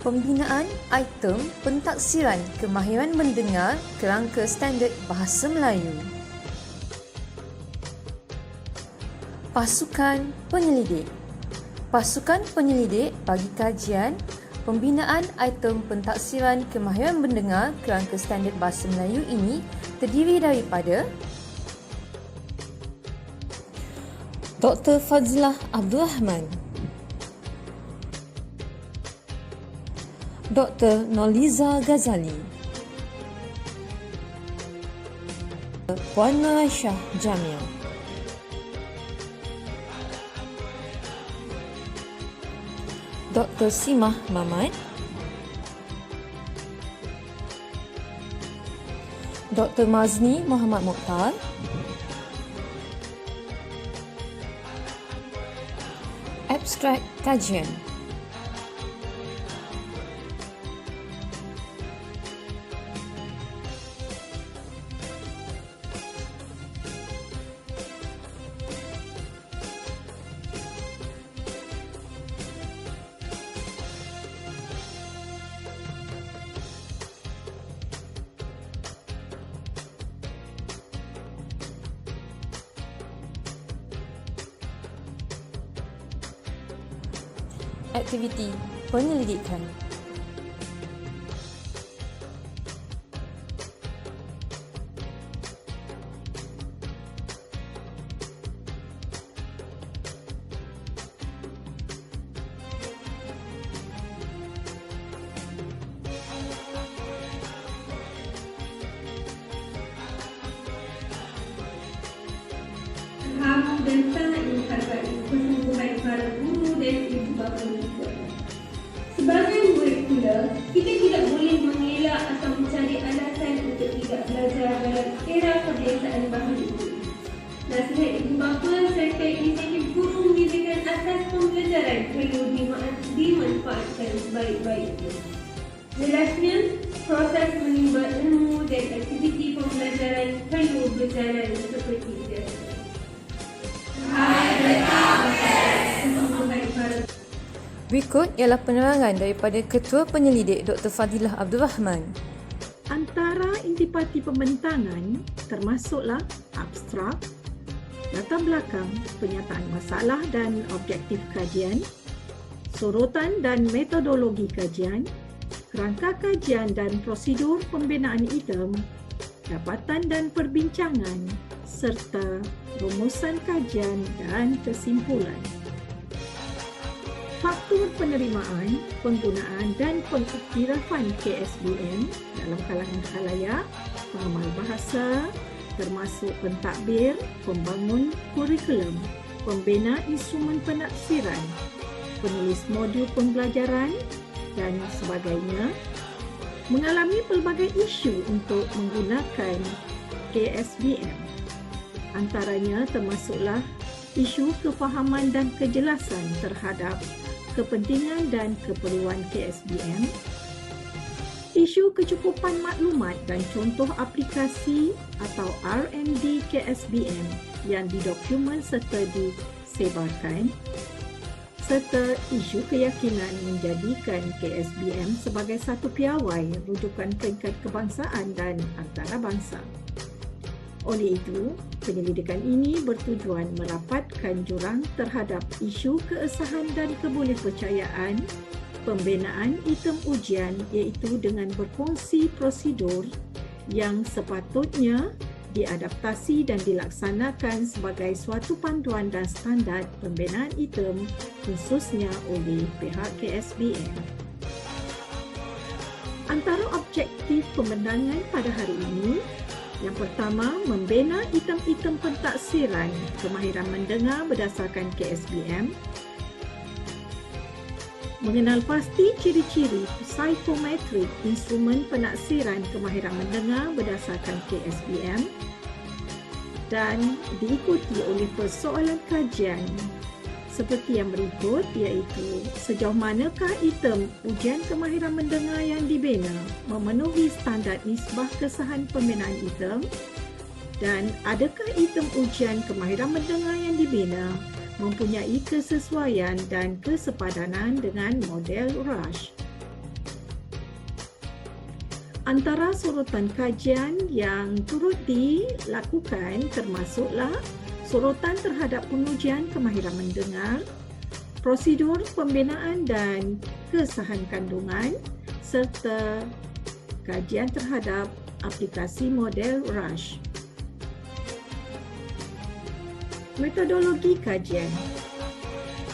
Pembinaan item pentaksiran kemahiran mendengar kerangka standard Bahasa Melayu. Pasukan penyelidik. Pasukan penyelidik bagi kajian pembinaan item pentaksiran kemahiran mendengar kerangka standard Bahasa Melayu ini terdiri daripada Dr. Fazlah Abdul Rahman, Dr. Noliza Ghazali, Puan Aisyah Jamil, Dr. Simah Mamat, Dr. Mazni Muhammad Mokhtar, Abstrak kajian. Aktiviti penyelidikan. Amat dan sangat menghargai kesungguhan para guru dan ibu bapa kita. Sebagai murid pula, kita tidak boleh mengelak atau mencari alasan untuk tidak belajar dalam era kebiasaan baru itu. Nasihat ibu bapa serta inisiatif guru menyediakan asas pembelajaran perlu dimanfaatkan sebaik-baiknya. Jelasnya, proses menimba ilmu dan aktiviti pembelajaran perlu berjalan seperti biasa. Berikut ialah penerangan daripada Ketua Penyelidik Dr. Fadilah Abdul Rahman. Antara intipati pembentangan termasuklah abstrak, latar belakang, penyataan masalah dan objektif kajian, sorotan dan metodologi kajian, kerangka kajian dan prosedur pembinaan item, dapatan dan perbincangan, serta rumusan kajian dan kesimpulan. Faktor penerimaan, penggunaan dan pengiktirafan KSBM dalam kalangan khalayak, pengamal bahasa, termasuk pentadbir, pembangun kurikulum, pembina instrumen penaksiran, penulis modul pembelajaran dan sebagainya, mengalami pelbagai isu untuk menggunakan KSBM. Antaranya termasuklah isu kefahaman dan kejelasan terhadap kepentingan dan keperluan KSBM, isu kecukupan maklumat dan contoh aplikasi atau R&D KSBM yang didokumen serta disebarkan, serta isu keyakinan menjadikan KSBM sebagai satu piawai rujukan peringkat kebangsaan dan antarabangsa. Oleh itu, penyelidikan ini bertujuan merapatkan jurang terhadap isu keesahan dan kebolehpercayaan pembinaan item ujian iaitu dengan berkongsi prosedur yang sepatutnya diadaptasi dan dilaksanakan sebagai suatu panduan dan standard pembinaan item khususnya oleh pihak KSBM. Antara objektif pembentangan pada hari ini, yang pertama, membina item-item pentaksiran kemahiran mendengar berdasarkan KSBM, mengenal pasti ciri-ciri psikometrik instrumen penaksiran kemahiran mendengar berdasarkan KSBM dan diikuti oleh persoalan kajian seperti yang berikut iaitu sejauh manakah item ujian kemahiran mendengar yang dibina memenuhi standard nisbah kesahan pembinaan item dan adakah item ujian kemahiran mendengar yang dibina mempunyai kesesuaian dan kesepadanan dengan model Rush. Antara sorotan kajian yang turut dilakukan termasuklah sorotan terhadap pengujian kemahiran mendengar, prosedur pembinaan dan kesahan kandungan, serta kajian terhadap aplikasi model Rush. Metodologi kajian.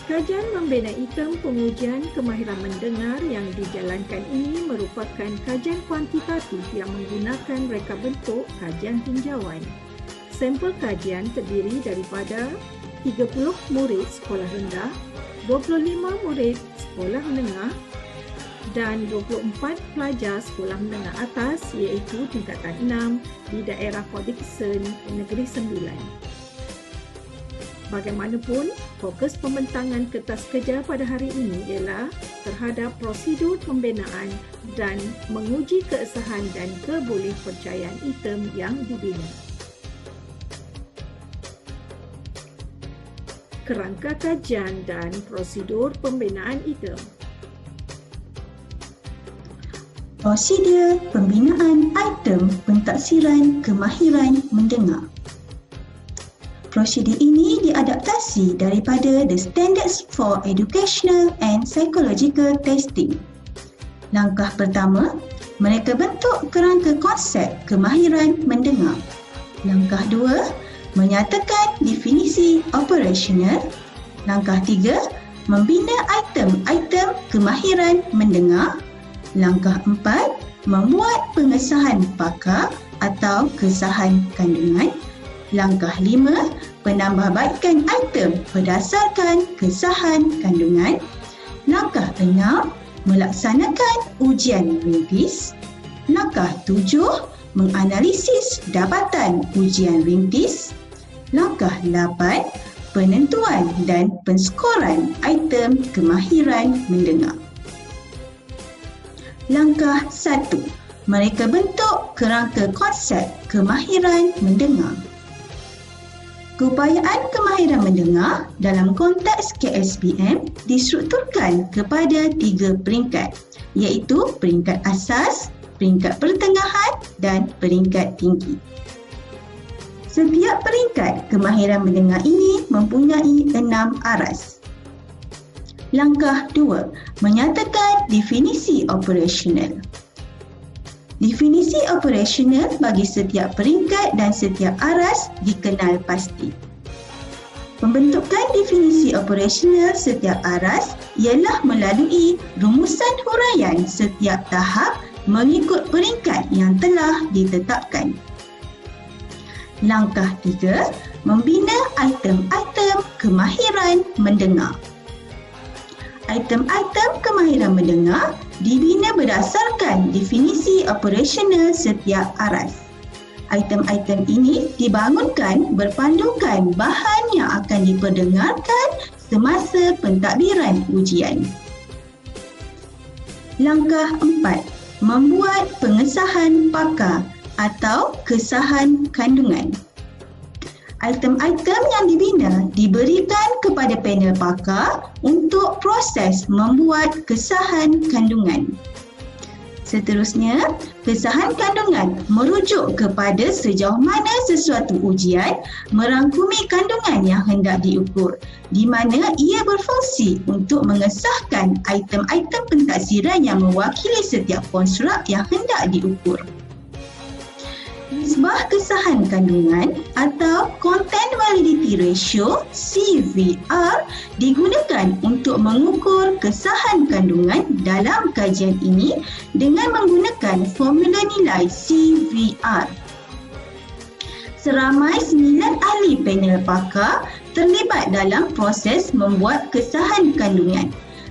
Kajian membina item pengujian kemahiran mendengar yang dijalankan ini merupakan kajian kuantitatif yang menggunakan reka bentuk kajian tinjauan. Sampel kajian terdiri daripada 30 murid sekolah rendah, 25 murid sekolah menengah dan 24 pelajar sekolah menengah atas iaitu tingkatan 6 di daerah Port Dickson, Negeri Sembilan. Bagaimanapun, fokus pembentangan kertas kerja pada hari ini ialah terhadap prosedur pembinaan dan menguji keabsahan dan kebolehpercayaan item yang dibina. Kerangka kajian dan prosedur pembinaan item. Prosedur pembinaan item pentaksiran kemahiran mendengar. Prosedur ini diadaptasi daripada The Standards for Educational and Psychological Testing. Langkah pertama, mereka bentuk kerangka konsep kemahiran mendengar. Langkah dua, menyatakan definisi operasional. Langkah tiga, membina item-item kemahiran mendengar. Langkah empat, membuat pengesahan pakar atau kesahan kandungan. Langkah 5, penambahbaikan item berdasarkan kesahan kandungan. Langkah 6, melaksanakan ujian rintis. Langkah 7, menganalisis dapatan ujian rintis. Langkah 8, penentuan dan penskoran item kemahiran mendengar. Langkah 1, mereka bentuk kerangka konsep kemahiran mendengar. Keupayaan kemahiran mendengar dalam konteks KSBM distrukturkan kepada 3 peringkat, iaitu peringkat asas, peringkat pertengahan dan peringkat tinggi. Setiap peringkat kemahiran mendengar ini mempunyai 6 aras. Langkah 2, menyatakan definisi operasional. Definisi operasional bagi setiap peringkat dan setiap aras dikenal pasti. Pembentukan definisi operasional setiap aras ialah melalui rumusan huraian setiap tahap mengikut peringkat yang telah ditetapkan. Langkah 3, membina item-item kemahiran mendengar. Item-item kemahiran mendengar dibina berdasarkan definisi operasional setiap aras. Item-item ini dibangunkan berpandukan bahan yang akan diperdengarkan semasa pentadbiran ujian. Langkah 4, membuat pengesahan pakar atau kesahan kandungan. Item-item yang dibina diberikan kepada panel pakar untuk proses membuat kesahan kandungan. Seterusnya, kesahan kandungan merujuk kepada sejauh mana sesuatu ujian merangkumi kandungan yang hendak diukur, di mana ia berfungsi untuk mengesahkan item-item pentaksiran yang mewakili setiap konstruk yang hendak diukur. Nisbah kesahan kandungan atau Content Validity Ratio CVR digunakan untuk mengukur kesahan kandungan dalam kajian ini dengan menggunakan formula nilai CVR. Seramai 9 ahli panel pakar terlibat dalam proses membuat kesahan kandungan.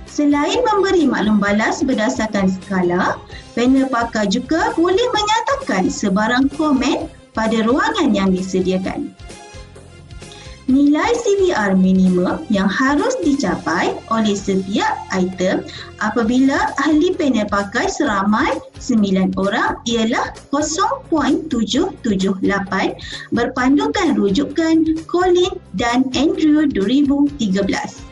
Selain memberi maklum balas berdasarkan skala, panel pakar juga boleh menyatakan sebarang komen pada ruangan yang disediakan. Nilai CVR minimum yang harus dicapai oleh setiap item apabila ahli panel pakar seramai 9 orang ialah 0.778 berpandukan rujukan Colin dan Andrew 2013.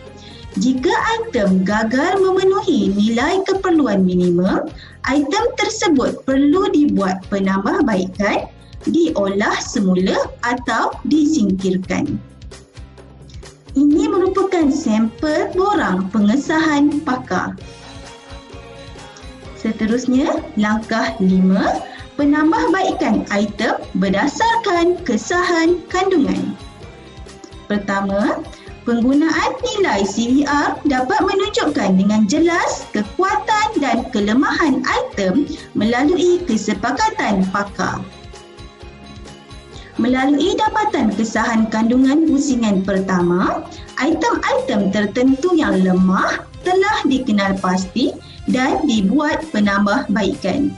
Jika item gagal memenuhi nilai keperluan minimum, item tersebut perlu dibuat penambahbaikan, diolah semula atau disingkirkan. Ini merupakan sampel borang pengesahan pakar. Seterusnya, langkah 5, penambahbaikan item berdasarkan kesahan kandungan. Pertama, penggunaan nilai CVR dapat menunjukkan dengan jelas kekuatan dan kelemahan item melalui kesepakatan pakar. Melalui dapatan kesahan kandungan pusingan pertama, item-item tertentu yang lemah telah dikenal pasti dan dibuat penambahbaikan.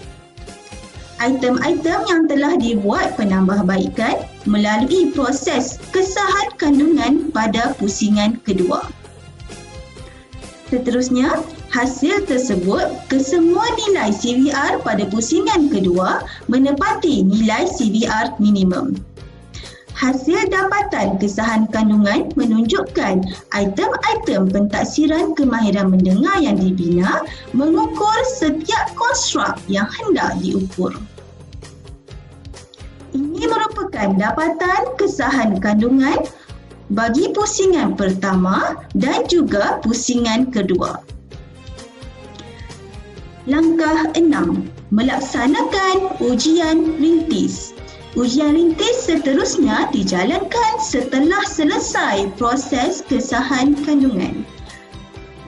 Item-item yang telah dibuat penambahbaikan melalui proses kesahan kandungan pada pusingan kedua. Seterusnya, hasil tersebut kesemua nilai CVR pada pusingan kedua menepati nilai CVR minimum. Hasil dapatan kesahan kandungan menunjukkan item-item pentaksiran kemahiran mendengar yang dibina mengukur setiap konstruk yang hendak diukur. Ini merupakan dapatan kesahan kandungan bagi pusingan pertama dan juga pusingan kedua. Langkah 6. Melaksanakan ujian rintis. Ujian rintis seterusnya dijalankan setelah selesai proses kesahan kandungan.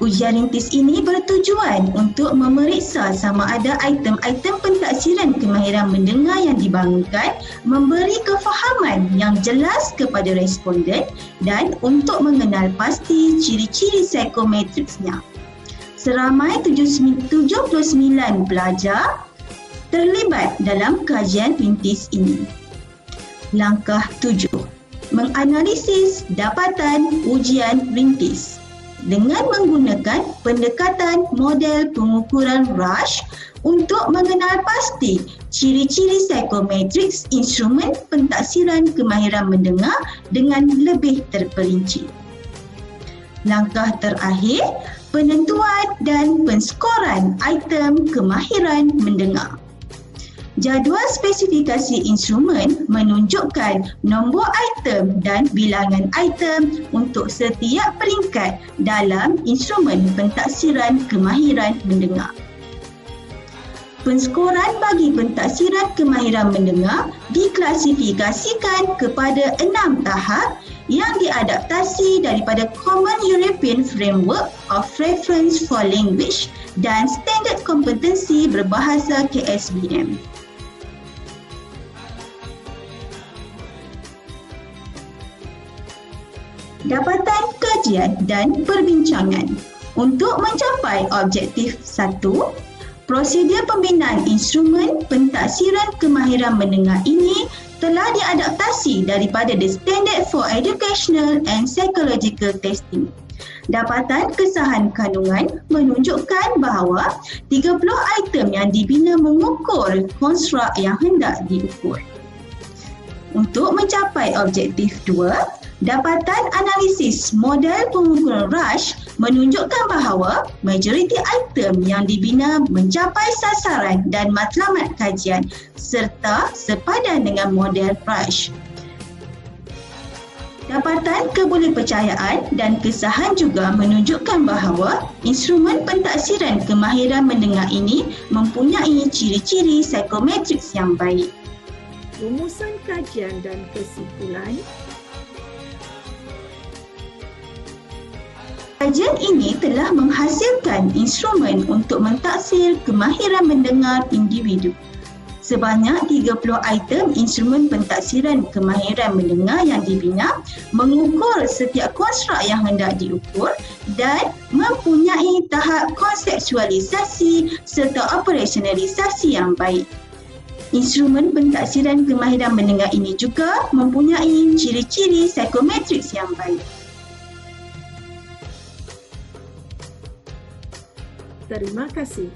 Ujian rintis ini bertujuan untuk memeriksa sama ada item-item pentaksiran kemahiran mendengar yang dibangunkan memberi kefahaman yang jelas kepada responden dan untuk mengenal pasti ciri-ciri psikometriksnya. Seramai 79 pelajar terlibat dalam kajian rintis ini. Langkah 7. Menganalisis dapatan ujian rintis dengan menggunakan pendekatan model pengukuran Rush untuk mengenal pasti ciri-ciri psikometriks instrumen pentaksiran kemahiran mendengar dengan lebih terperinci. Langkah terakhir, penentuan dan penskoran item kemahiran mendengar. Jadual spesifikasi instrumen menunjukkan nombor item dan bilangan item untuk setiap peringkat dalam instrumen pentaksiran kemahiran mendengar. Penskoran bagi pentaksiran kemahiran mendengar diklasifikasikan kepada 6 tahap yang diadaptasi daripada Common European Framework of Reference for Language dan Standard Kompetensi Berbahasa KSBM. Dapatan kajian dan perbincangan. Untuk mencapai objektif 1, prosedur pembinaan instrumen pentaksiran kemahiran mendengar ini telah diadaptasi daripada The Standard for Educational and Psychological Testing. Dapatan kesahan kandungan menunjukkan bahawa 30 item yang dibina mengukur konstruk yang hendak diukur. Untuk mencapai objektif 2, dapatan analisis model pengukuran Rush menunjukkan bahawa majoriti item yang dibina mencapai sasaran dan matlamat kajian serta sepadan dengan model Rush. Dapatan kebolehpercayaan dan kesahan juga menunjukkan bahawa instrumen pentaksiran kemahiran mendengar ini mempunyai ciri-ciri psikometriks yang baik. Rumusan kajian dan kesimpulan. Kajian ini telah menghasilkan instrumen untuk mentaksir kemahiran mendengar individu. Sebanyak 30 item instrumen pentaksiran kemahiran mendengar yang dibina mengukur setiap konstruk yang hendak diukur dan mempunyai tahap konseptualisasi serta operasionalisasi yang baik. Instrumen pentaksiran kemahiran mendengar ini juga mempunyai ciri-ciri psikometriks yang baik. Terima kasih.